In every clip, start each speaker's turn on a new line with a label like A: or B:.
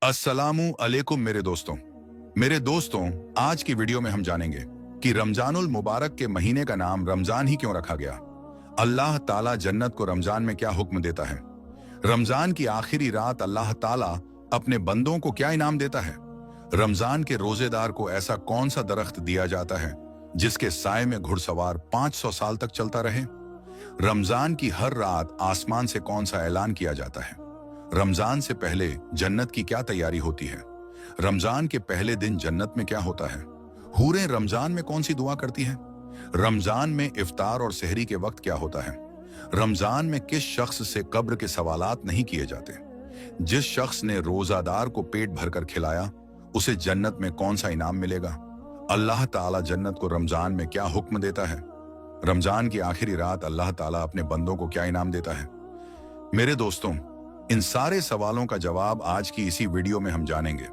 A: अस्सलामु अलैकुम मेरे दोस्तों, आज की वीडियो में हम जानेंगे कि रमजानुल मुबारक के महीने का नाम रमजान ही क्यों रखा गया। अल्लाह ताला जन्नत को रमजान में क्या हुक्म देता है। रमजान की आखिरी रात अल्लाह ताला अपने बंदों को क्या इनाम देता है। रमजान के रोजेदार को ऐसा कौन सा दरख्त दिया जाता है जिसके साए में घुड़सवार 500 साल तक चलता रहे। रमजान की हर रात आसमान से कौन सा ऐलान किया जाता है। रमजान से पहले जन्नत की क्या तैयारी होती है। रमजान के पहले दिन जन्नत में क्या होता है। हूरें रमजान में कौन सी दुआ करती है। रमजान में इफ्तार और सहरी के वक्त क्या होता है। रमजान में किस शख्स से कब्र के सवालात नहीं किए जाते। जिस शख्स ने रोजादार को पेट भरकर खिलाया उसे जन्नत में कौन सा इनाम मिलेगा। अल्लाह ताला जन्नत को रमजान में क्या हुक्म देता है। रमजान की आखिरी रात अल्लाह ताला अपने बंदों को क्या इनाम देता है। मेरे दोस्तों, इन सारे सवालों का जवाब आज की इसी वीडियो में हम जानेंगे।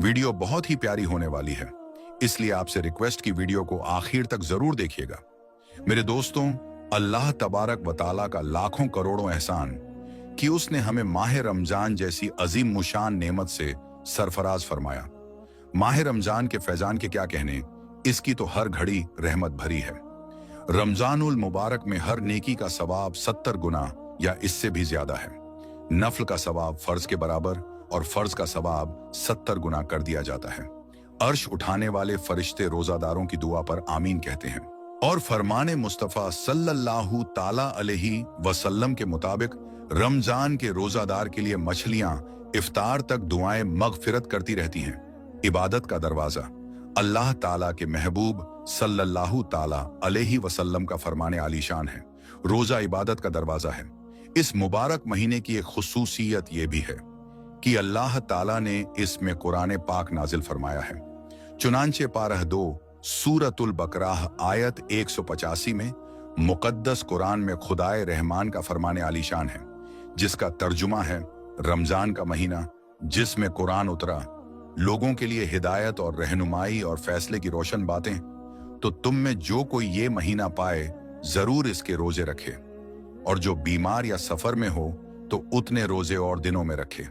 A: वीडियो बहुत ही प्यारी होने वाली है, इसलिए आपसे रिक्वेस्ट की वीडियो को आखिर तक जरूर देखिएगा। मेरे दोस्तों, अल्लाह तबारक व तआला का लाखों करोड़ों एहसान कि उसने हमें माह रमजान जैसी अजीम मुशान नेमत से सरफराज फरमाया। माह रमजान के फैजान के क्या कहने, इसकी तो हर घड़ी रहमत भरी है। रमजानुल मुबारक में हर नेकी का सवाब 70 गुना या इससे भी ज्यादा है। नफल का सवाब फर्ज के बराबर और फर्ज का सवाब 70 गुना कर दिया जाता है। अर्श उठाने वाले फरिश्ते रोजादारों की दुआ पर आमीन कहते हैं। और फरमाने मुस्तफा सल्लल्लाहु ताला अलैहि वसल्लम के मुताबिक रमजान के रोजादार के लिए मछलियां इफ्तार तक दुआएं मगफिरत करती रहती हैं। इबादत का दरवाजा अल्लाह ताला के महबूब सल्लल्लाहु ताला अलैहि वसल्लम का फरमाने आलीशान है। रोजा इबादत का दरवाजा है। इस मुबारक महीने की एक खुसूसियत यह भी है कि अल्लाह ताला ने इसमें कुरान पाक नाजिल फरमाया है। चुनांचे पारह 2 सूरतुल बकराह आयत 185 में मुकद्दस कुरान में खुदाए रहमान का फरमाने आलीशान है, जिसका तर्जुमा है रमजान का महीना जिसमें कुरान उतरा, लोगों के लिए हिदायत और रहनुमाई और फैसले की रोशन बातें। तो तुम में जो कोई ये महीना पाए जरूर इसके रोजे रखे, और जो बीमार या सफर में हो तो उतने रोजे और दिनों में रखे।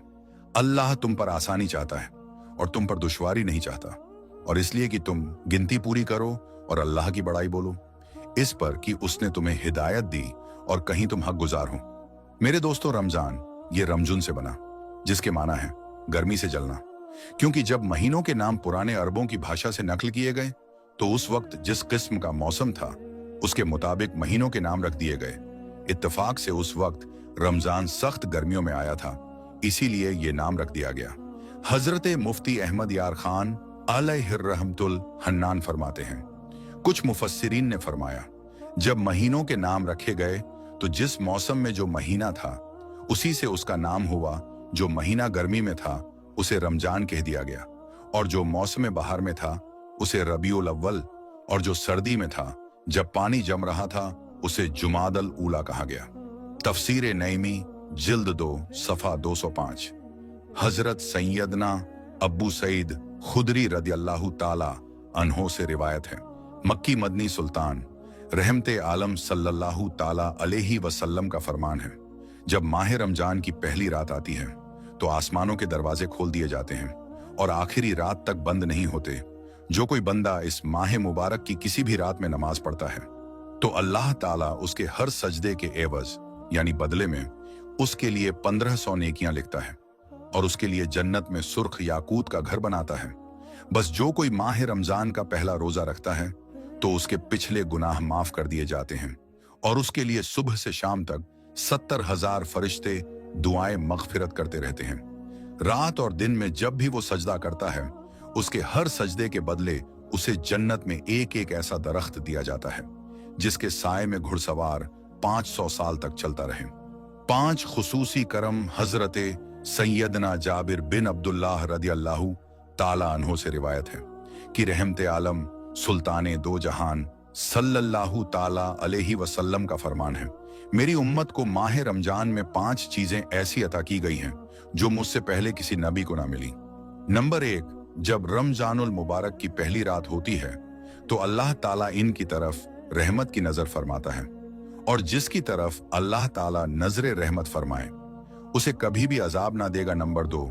A: अल्लाह तुम पर आसानी चाहता है और तुम पर दुश्वारी नहीं चाहता, और इसलिए कि तुम गिनती पूरी करो और अल्लाह की बड़ाई बोलो इस पर कि उसने तुम्हें हिदायत दी और कहीं तुम हक गुजार हो। मेरे दोस्तों, रमजान ये रमजुन से बना, जिसके माना है गर्मी से जलना, क्योंकि जब महीनों के नाम पुराने अरबों की भाषा से नकल किए गए तो उस वक्त जिस किस्म का मौसम था उसके मुताबिक महीनों के नाम रख दिए गए। इत्तेफाक से उस वक्त रमजान सख्त गर्मियों में आया था, इसीलिए ये नाम रख दिया गया। हजरत मुफ्ती अहमद यार खान अलैहिर्रहमतुल हन्नान फरमाते हैं, कुछ मुफस्सिरीन ने फरमाया, जब महीनों के नाम रखे गए तो जिस मौसम में जो महीना था उसी से उसका नाम हुआ। जो महीना गर्मी में था उसे रमजान कह दिया गया, और जो मौसम बहार में था उसे रबीउल अव्वल, और जो सर्दी में था जब पानी जम रहा था उसे जुमादल ऊला कहा गया। तफसीर नईमी जिल्द 2 सफा 205। हजरत सैयदना अब्बू सईद खुदरी रदियल्लाहु ताला अन्हो से रिवायत है, मक्की मदनी सुल्तान रहमते आलम सल्लल्लाहु ताला अलैहि वसल्लम का फरमान है, जब माह रमजान की पहली रात आती है तो आसमानों के दरवाजे खोल दिए जाते हैं और आखिरी रात तक बंद नहीं होते। जो कोई बंदा इस माह मुबारक की किसी भी रात में नमाज पढ़ता है तो अल्लाह ताला उसके हर सजदे के एवज यानी बदले में उसके लिए 1500 नेकियां लिखता है और उसके लिए जन्नत में सुर्ख याकूत का घर बनाता है। बस जो कोई माह रमजान का पहला रोजा रखता है तो उसके पिछले गुनाह माफ कर दिए जाते हैं और उसके लिए सुबह से शाम तक 70,000 फरिश्ते दुआएं मगफिरत करते रहते हैं। रात और दिन में जब भी वो सजदा करता है उसके हर सजदे के बदले उसे जन्नत में एक एक ऐसा दरख्त दिया जाता है जिसके साए में घुड़सवार 500 साल तक चलता रहे। 5 खुसूसी करम हजरत सैयदना जाबिर बिन अब्दुल्लाह रदियल्लाहु ताला अन्हो से रिवायत है कि रहमते आलम सुल्ताने दो जहान सल्लल्लाहु ताला अलैहि वसल्लम का फरमान है, मेरी उम्मत को माह रमजान में 5 चीजें ऐसी अता की गई हैं जो मुझसे पहले किसी नबी को ना मिली। नंबर 1, जब रमजानुल मुबारक की पहली रात होती है तो अल्लाह ताला इनकी तरफ रहमत की नजर फरमाता है, और जिसकी तरफ अल्लाह ताला नजरे रहमत फरमाए उसे कभी भी अजाब ना देगा। नंबर 2,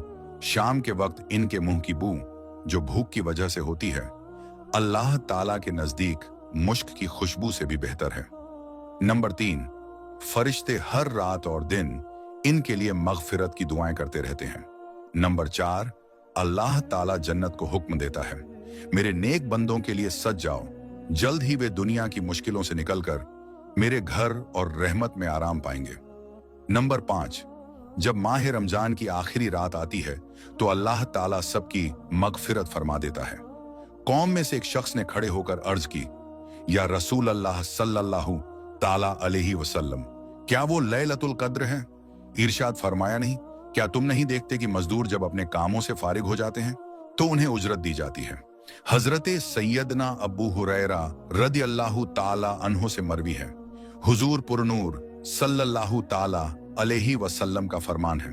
A: शाम के वक्त इनके मुंह की बू जो भूख की वजह से होती है, अल्लाह ताला के नजदीक मुश्क की खुशबू से भी बेहतर है। नंबर 3, फरिश्ते हर रात और दिन इनके लिए मगफिरत की दुआएं करते रहते हैं। नंबर 4, अल्लाह ताला जन्नत को हुक्म देता है, मेरे नेक बंदों के लिए सज जाओ, जल्द ही वे दुनिया की मुश्किलों से निकलकर मेरे घर और रहमत में आराम पाएंगे। नंबर 5, जब माह रमजान की आखिरी रात आती है तो अल्लाह ताला सबकी मगफिरत फरमा देता है। कौम में से एक शख्स ने खड़े होकर अर्ज की, या रसूल अल्लाह सल्लल्लाहु ताला अलैहि वसल्लम, क्या वो लैलतुल कद्र है? इरशाद फरमाया, नहीं, क्या तुम नहीं देखते कि मजदूर जब अपने कामों से फारिग हो जाते हैं तो उन्हें उजरत दी जाती है। हजरत सैयदना अबू हुरैरा रदी अल्लाहु ताला अन्हो से मरवी है, हुजूर पुरनूर सल्लल्लाहु ताला अलैहि वसल्लम का फरमान है,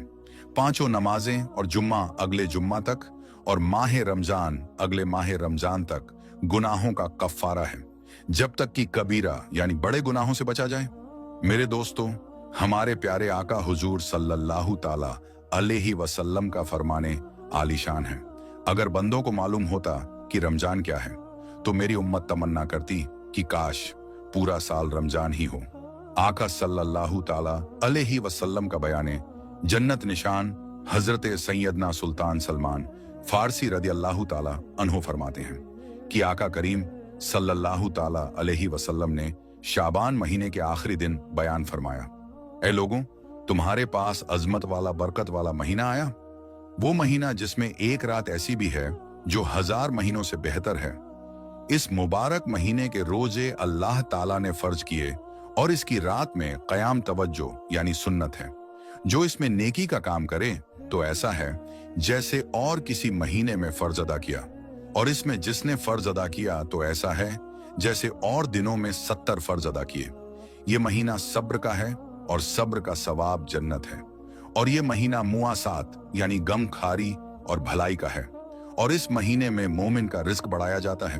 A: 5 नमाजें और जुम्मा अगले जुम्मा तक और माह रमजान अगले माह रमजान तक गुनाहों का कफ्फारा है, जब तक कि कबीरा यानी बड़े गुनाहों से बचा जाए। मेरे दोस्तों, हमारे प्यारे आका हुजूर सल्लल्लाहु ताला अलैहि वसल्लम का फरमाने आलीशान है। अगर बंदों को मालूम होता कि रमजान क्या है तो मेरी उम्मत तमन्ना करती कि काश पूरा साल रमजान ही हो। आका सल्लल्लाहु ताला अलैहि वसल्लम का बयाने जन्नत निशान हजरत सैयदना सुल्तान सलमान फारसी रदी अल्लाहु ताला अन्हो फरमाते हैं कि आका करीम सल्लल्लाहु ताला अलैहि वसल्लम ने शाबान महीने के आखिरी दिन बयान फरमाया, ऐ लोगों, तुम्हारे पास अजमत वाला बरकत वाला महीना आया, वो महीना जिसमें एक रात ऐसी भी है जो 1000 महीनों से बेहतर है। इस मुबारक महीने के रोजे अल्लाह ताला ने फर्ज किए और इसकी रात में क़याम तवज्जो यानी सुन्नत है। जो इसमें नेकी का काम करे तो ऐसा है जैसे और किसी महीने में फर्ज अदा किया, और इसमें जिसने फर्ज अदा किया तो ऐसा है जैसे और दिनों में 70 फर्ज अदा किए। ये महीना सब्र का है और सब्र का सवाब जन्नत है। और ये महीना मुआसात यानी गम खारी और भलाई का है। और इस महीने में मोमिन का रिस्क बढ़ाया जाता है।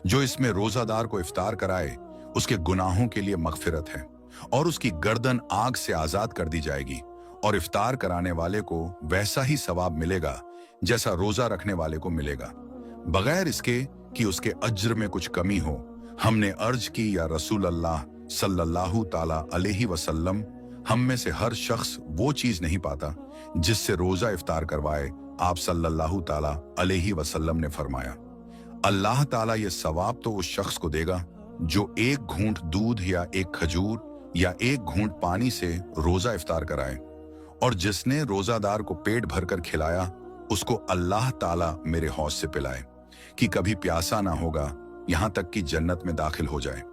A: जो इसमें रोजादार को इफ्तार कराए उसके गुनाहों के लिए मगफिरत है और उसकी गर्दन आग से आजाद कर दी जाएगी, और इफ्तार कराने वाले को वैसा ही सवाब मिलेगा जैसा रोजा रखने वाले को मिलेगा, बगैर इसके कि उसके अज्र में कुछ कमी हो। हमने अर्ज की, या रसूल अल्लाह सल्लल्लाहु ताला अलैहि वसल्लम, हम में से हर शख्स वो चीज नहीं पाता जिससे रोजा इफ्तार करवाए। आप सल्लल्लाहु ताला अलैहि वसल्लम ने फरमाया, अल्लाह ताला ये सवाब तो उस शख्स को देगा जो एक घूंट दूध या एक खजूर या एक घूंट पानी से रोजा इफ्तार कराए, और जिसने रोजादार को पेट भरकर खिलाया उसको अल्लाह ताला मेरे हौज से पिलाए कि कभी प्यासा ना होगा यहां तक कि जन्नत में दाखिल हो जाए।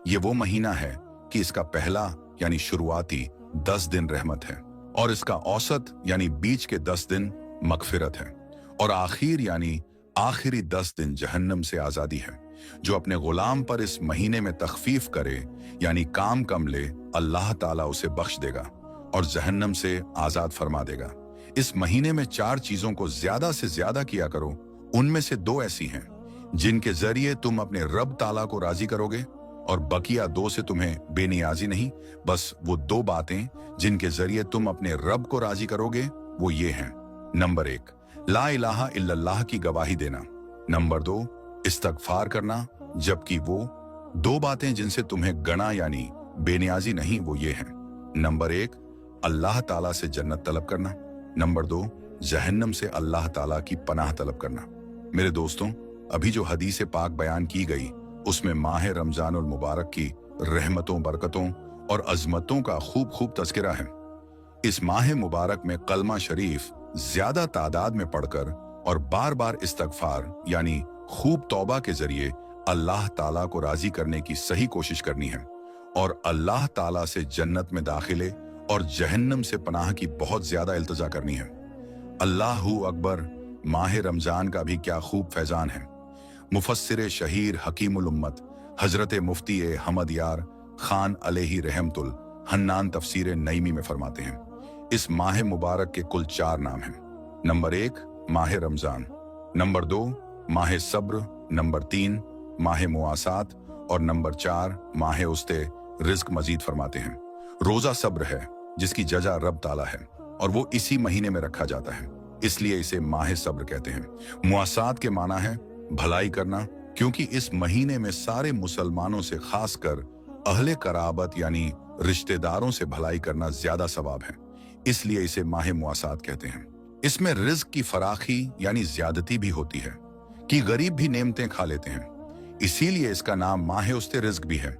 A: ये वो महीना है कि इसका पहला यानी शुरुआती 10 दिन रहमत है, और इसका औसत यानी बीच के 10 दिन मगफिरत है, और आखिर यानी आखिरी 10 दिन जहन्नम से आजादी है। जो अपने गुलाम पर इस महीने में तखफीफ करे यानी काम कम ले, अल्लाह ताला उसे बख्श देगा और जहन्नम से आजाद फरमा देगा। इस महीने में 4 चीजों को ज्यादा से ज्यादा किया करो। उनमें से 2 ऐसी हैं जिनके जरिए तुम अपने रब ताला को राजी करोगे, और बकिया 2 से तुम्हें बेनियाजी नहीं, बस वो 2 बातें जिनके जरिए तुम अपने रब को राजी करोगे वो ये हैं। नंबर 1, ला इलाहा इल्लल्लाह की गवाही देना। नंबर 2, इस्तगफार करना। जबकि वो 2 बातें जिनसे तुम्हें गना यानी बेनियाजी नहीं वो ये हैं। नंबर 1, अल्लाह ताला से जन्नत तलब करना। नंबर 2, जहन्नम से अल्लाह ताला की पनाह तलब करना। मेरे दोस्तों, अभी जो हदीस पाक बयान की गई उसमें माह रमजानुल मुबारक की रहमतों, बरकतों और अजमतों का खूब तज़किरा है। इस माह मुबारक में कलमा शरीफ ज्यादा तादाद में पढ़कर और बार बार इस्तगफार यानी खूब तौबा के जरिए अल्लाह ताला को राजी करने की सही कोशिश करनी है, और अल्लाह ताला से जन्नत में दाखिले और जहन्नम से पनाह की बहुत ज्यादा इल्तिजा करनी है। अल्लाहू अकबर। माह रमजान का भी क्या खूब फैजान है। मुफस्सिर शहीर हकीमुल उम्मत हजरत मुफ्ती हमद यार खान अलैहि रहमतुल हन्नान तफसीर नईमी में फरमाते हैं, इस माह मुबारक के कुल 4 नाम हैं। नंबर 1 माह रमजान, नंबर 2 माह सब्र, नंबर 3 माह मुआसात और नंबर 4 माह उस्ते रिज्क मजीद फरमाते हैं। रोजा सब्र है जिसकी जजा रब ताला है और वो इसी महीने में रखा जाता है। इसलिए इसे माह सब्र कहते हैं। मुआसात के माना है भलाई करना, क्योंकि इस महीने में सारे मुसलमानों से खासकर अहले कराबत यानी रिश्तेदारों से भलाई करना ज्यादा सवाब है, इसलिए इसे माह मुआसात कहते हैं। इसमें रिज्क की फराखी यानी ज्यादती भी होती है कि गरीब भी नेमतें खा लेते हैं, इसीलिए इसका नाम माह उस्ते रिज्क भी है।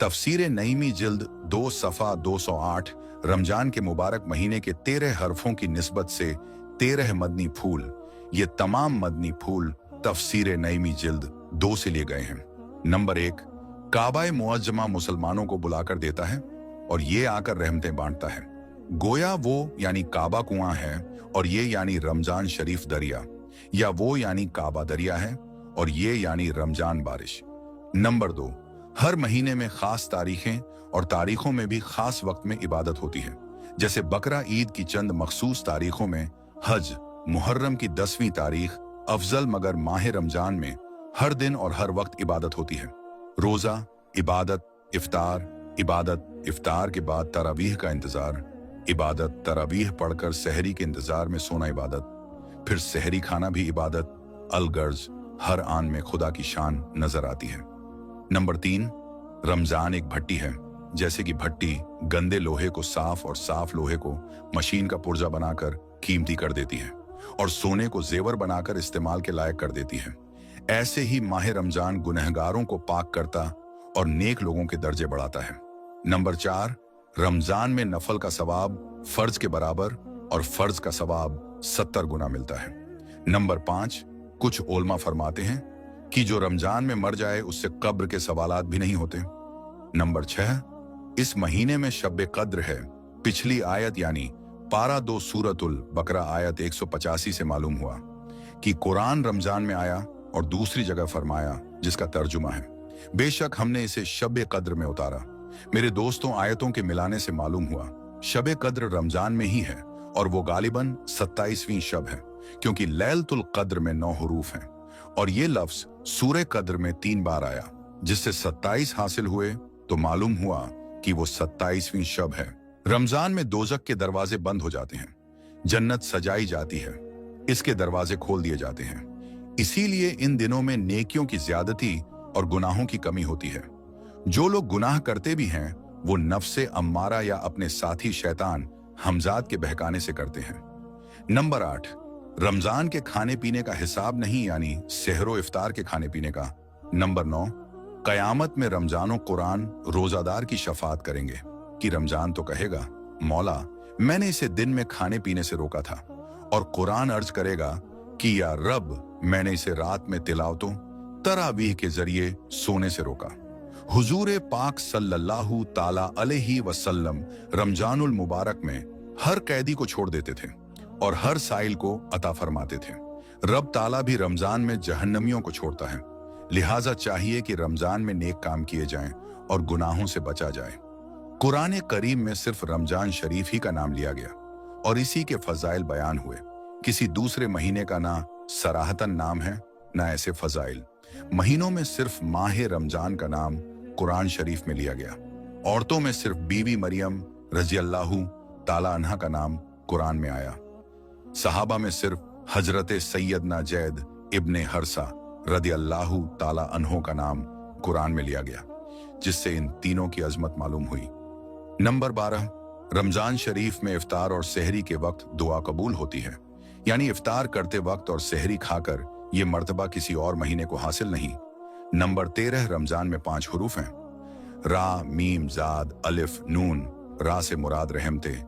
A: तफसीर नईमी जिल्द 2 सफ़ा 208 रमजान के मुबारक महीने के 13 हरफों की निस्बत से 13 मदनी फूल, ये तमाम मदनी फूल तफसीर नईमी जिल्द 2 से लिए गए हैं। नंबर 1, काबा मुअज्जमा मुसलमानों को बुलाकर देता है और ये आकर रहमतें बांटता है। गोया वो यानी काबा कुआं है और ये यानी रमजान शरीफ दरिया, या वो यानी काबा दरिया है और ये यानी रमजान बारिश। नंबर 2, हर महीने में खास तारीखें और तारीखों में भी खास वक्त में इबादत होती है, जैसे बकरा ईद की चंद मखसूस तारीखों में हज मुहर्रम की 10वीं तारीख अफजल, मगर माह रमजान में हर दिन और हर वक्त इबादत होती है। रोजा इबादत, इबादत इफ्तार के बाद तरावीह का इंतजार, इबादत तरावीह पढ़कर सहरी के इंतजार में सोना इबादत, फिर सहरी खाना भी इबादत। अलगर्ज हर आन में खुदा की शान नजर आती है। नंबर 3, रमजान एक भट्टी है, जैसे कि भट्टी गंदे लोहे को साफ और साफ लोहे को मशीन का पुर्जा बनाकर कीमती कर देती है और सोने को जेवर बनाकर इस्तेमाल के लायक कर देती है। ऐसे ही माह रमजान गुनहगारों को पाक करता और नेक लोगों के दर्जे बढ़ाता है। नंबर 4, रमजान में नफल का सवाब फर्ज के बराबर और फर्ज का सवाब 70 गुना मिलता है। नंबर 5, कुछ उलमा फरमाते हैं कि जो रमजान में मर जाए उससे कब्र के सवालात भी नहीं होते। नंबर 6, इस महीने में शब कद्र है। पिछली आयत यानी पारा 2 सूरतुल बकरा आयत 185 से मालूम हुआ कि कुरान रमजान में आया और दूसरी जगह फरमाया जिसका तर्जुमा है, बेशक हमने इसे शब कद्र में उतारा। मेरे दोस्तों, आयतों के मिलाने से मालूम हुआ शब कद्र रमजान में ही है और वो गालिबन 27वीं शब है, क्योंकि लैलतुल कद्र में 9 हुरूफ हैं और ये लफ्ज सूरे कद्र में 3 बार आया, जिससे 27 हासिल हुए तो मालूम हुआ कि वो 27वीं शब है। रमजान में दोजक के दरवाजे बंद हो जाते हैं, जन्नत सजाई जाती है, इसके दरवाजे खोल दिए जाते हैं। इसीलिए इन दिनों में नेकियों की ज्यादती और गुनाहों की कमी होती है। जो लोग गुनाह करते भी हैं वो नफ्से अम्मारा या अपने साथी शैतान हमजाद के बहकाने से करते हैं। नंबर 8, रमजान के खाने पीने का हिसाब नहीं, यानी सहरो इफ्तार के खाने पीने का। नंबर 9, कयामत में रमजानो कुरान रोजादार की शफात करेंगे कि रमजान तो कहेगा, मौला मैंने इसे दिन में खाने पीने से रोका था, और कुरान अर्ज करेगा कि या रब मैंने इसे रात में तिलावतों तरावीह के जरिए सोने से रोका। हुजूर पाक सल्लल्लाहु ताला अलैहि वसल्लम रमजानुल मुबारक में हर कैदी को छोड़ देते थे और हर साइल को अता फरमाते थे। रब ताला भी रमजान में जहन्नमियों को छोड़ता है, लिहाजा चाहिए कि रमजान में नेक काम किए जाएं और गुनाहों से बचा जाए। कुरान करीम में सिर्फ रमजान शरीफ ही का नाम लिया गया और इसी के फजाइल बयान हुए। किसी दूसरे महीने का ना सराहतन नाम है ना ऐसे फजाइल। महीनों में सिर्फ माह रमजान का नाम कुरान शरीफ में लिया गया। औरतों में सिर्फ बीवी मरियम रजी अल्लाहु ताला अन्हा का नाम कुरान में आया। सहाबा में सिर्फ हजरत सैयदना जैद इब्ने हरसा रदी अल्लाहु ताला अन्हो का नाम कुरान में लिया गया, जिससे इन तीनों की अजमत मालूम हुई। नंबर 12, रमजान शरीफ में इफ्तार और सहरी के वक्त दुआ कबूल होती है, यानी इफ्तार करते वक्त और सहरी खाकर ये मर्तबा किसी और महीने को हासिल नहीं। नंबर 13, रमजान में 5 हुरूफ हैं, रा, मीम, जाद, अलिफ, नून। रा से मुराद रहमते,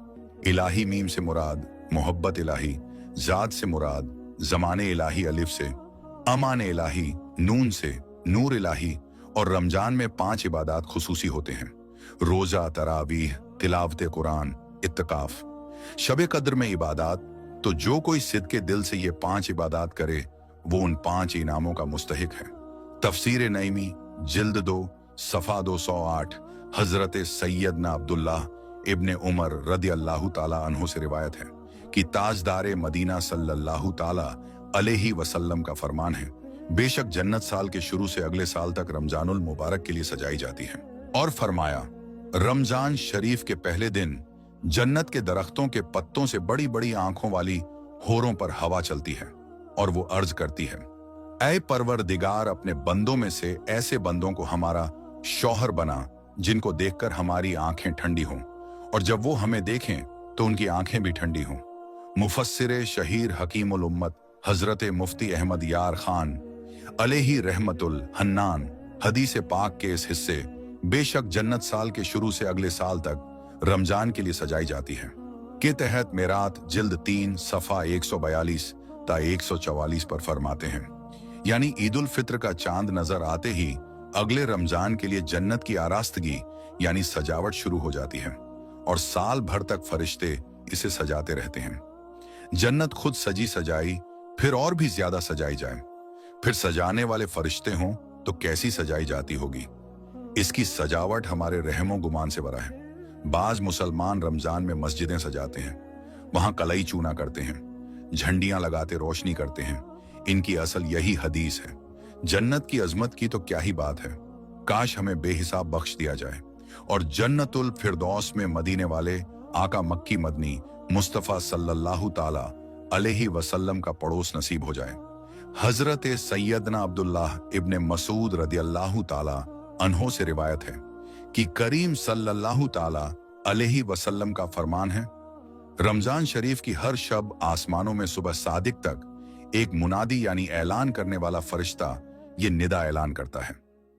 A: इलाही मीम से मुराद मोहब्बत इलाही, जाद से मुराद जमाने इलाही, अलिफ से अमान इलाही, नून से नूर इलाही। और रमजान में 5 इबादात खुसूसी होते हैं, रोजा, तरावीह, तिलावत कुरान, इत्तिकाफ। शब कद्र में इबादात, तो जो कोई सिद्के दिल से ये 5 इबादात करे वो उन 5 इनामों का मुस्तहिक है। तफसीर नईमी जिल्द 2 सफ़ा 208 हजरत सैयदना अब्दुल्लाह इब्ने उमर रदी अल्लाहु ताला अन्हो से रिवायत है कि ताजदारे मदीना सल्लल्लाहु ताला अलैहि वसल्लम का फरमान है, बेशक जन्नत साल के शुरू से अगले साल तक रमजानुल मुबारक के लिए सजाई जाती है। और फरमाया, रमजान शरीफ के पहले दिन जन्नत के दरख्तों के पत्तों से बड़ी बड़ी आंखों वाली होरों पर हवा चलती है और वो अर्ज करती है, ऐ परवरदिगार, अपने बंदों में से ऐसे बंदों को हमारा शौहर बना जिनको देखकर हमारी आंखें ठंडी हों, और जब वो हमें देखें तो उनकी आंखें भी ठंडी हों। मुफस्सिर शहीर हकीमुल उम्मत हजरत मुफ्ती अहमद यार खान अलैहि रहमतुल हन्नान हदीस पाक के इस हिस्से, बेशक जन्नत साल के शुरू से अगले साल तक रमजान के लिए सजाई जाती है, के तहत मेरात जिल्द 3 सफ़ा 142 ता 144 पर फरमाते हैं, यानी ईद उल फित्र का चांद नजर आते ही अगले रमजान के लिए जन्नत की आरास्तगी यानी सजावट शुरू हो जाती है और साल भर तक फरिश्ते इसे सजाते रहते हैं। जन्नत खुद सजी सजाई फिर और भी ज्यादा सजाई जाए, फिर सजाने वाले फरिश्ते हों तो कैसी सजाई जाती होगी। इसकी सजावट हमारे रहमो गुमान से भरा है। बाज मुसलमान रमजान में मस्जिदें सजाते हैं, वहां कलई चूना करते हैं, झंडियां लगाते रोशनी करते हैं। इनकी असल यही हदीस है। जन्नत की अजमत की तो क्या ही बात है, काश हमें बेहिसाब बख्श दिया जाए और जन्नतुल फिरदौस में मदीने वाले आका मक्की मदनी मुस्तफ़ा सल्लल्लाहु ताला अलैहि वसल्लम का पड़ोस नसीब हो जाए। हजरत सैयदना अब्दुल्लाह इब्ने मसूद रदियल्लाहु ताला अन्हो से रिवायत है कि करीम सल्लल्लाहु ताला अलैहि वसल्लम का फरमान है, रमजान शरीफ की हर शब आसमानों में सुबह सादिक तक एक मुनादी यानी ऐलान करने वाला फरिश्ता ये निदा ऐलान करता है,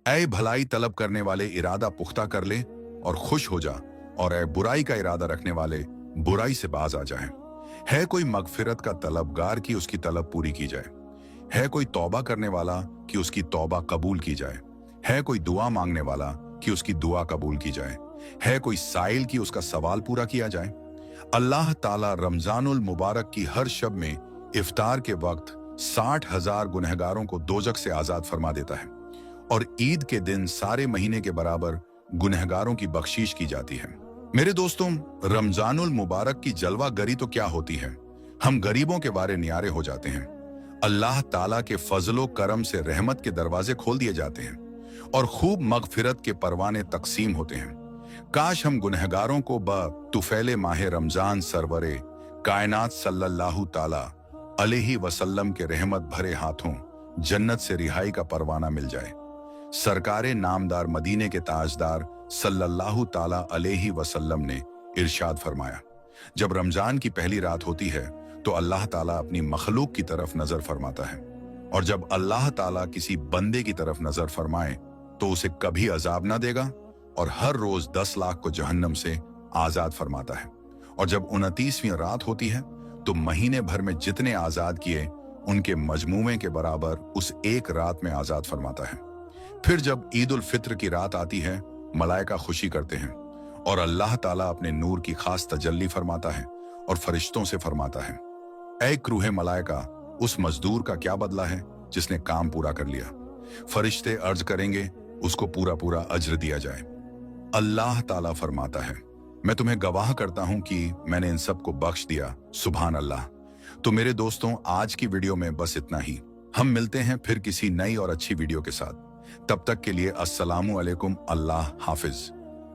A: ऐ भलाई तलब करने वाले इरादा पुख्ता कर ले और खुश हो जा, और ऐ बुराई का इरादा रखने वाले बुराई से बाज आ जाए। है कोई मगफिरत का तलबगार की उसकी तलब पूरी की जाए, है कोई तौबा करने वाला कि उसकी तौबा कबूल की जाए, है कोई दुआ मांगने वाला कि उसकी दुआ कबूल की जाए, है कोई साइल की उसका सवाल पूरा किया जाए। अल्लाह ताला रमजानुल मुबारक की हर शब में इफ्तार के वक्त 60,000 गुनहगारों को दोजख से आजाद फरमा देता है और ईद के दिन सारे महीने के बराबर गुनहगारों की बख्शीश की जाती है। मेरे दोस्तों, रमजानुल मुबारक की जलवा गरी तो क्या होती है, हम गरीबों के बारे न्यारे हो जाते हैं। अल्लाह ताला के फजलो करम से रहमत के दरवाजे खोल दिए जाते हैं और खूब मगफिरत के परवाने तकसीम होते हैं। काश हम गुनहगारों को तुफैले माह रमजान सरवरे कायनात सल्लल्लाहु ताला अलैहि वसल्लम के रहमत भरे हाथों जन्नत से रिहाई का परवाना मिल जाए। सरकारे नामदार मदीने के ताजदार सल्लल्लाहु ताला अलैहि वसल्लम ने इरशाद फरमाया, जब रमजान की पहली रात होती है तो अल्लाह ताला अपनी मखलूक की तरफ नजर फरमाता है, और जब अल्लाह ताला किसी बंदे की तरफ नजर फरमाए तो उसे कभी अजाब ना देगा और हर रोज 10 लाख को जहन्नम से आजाद फरमाता है। और जब 29वीं रात होती है तो महीने भर में जितने आजाद किए उनके मजमूमे के बराबर उस एक रात में आजाद फरमाता है। फिर जब ईद उल फित्र की रात आती है, मलाइका खुशी करते हैं और अल्लाह ताला अपने नूर की खास तजल्ली फरमाता है और फरिश्तों से फरमाता है, ऐ क्रूहे मलाइका, उस मजदूर का क्या बदला है जिसने काम पूरा कर लिया। फरिश्ते अर्ज करेंगे उसको पूरा पूरा अज्र दिया जाए। अल्लाह ताला फरमाता है, मैं तुम्हें गवाह करता हूं कि मैंने इन सबको बख्श दिया, सुभान अल्लाह। तो मेरे दोस्तों, आज की वीडियो में बस इतना ही। हम मिलते हैं फिर किसी नई और अच्छी वीडियो के साथ। तब तक के लिए अस्सलामु अलैकुम, अल्लाह हाफिज।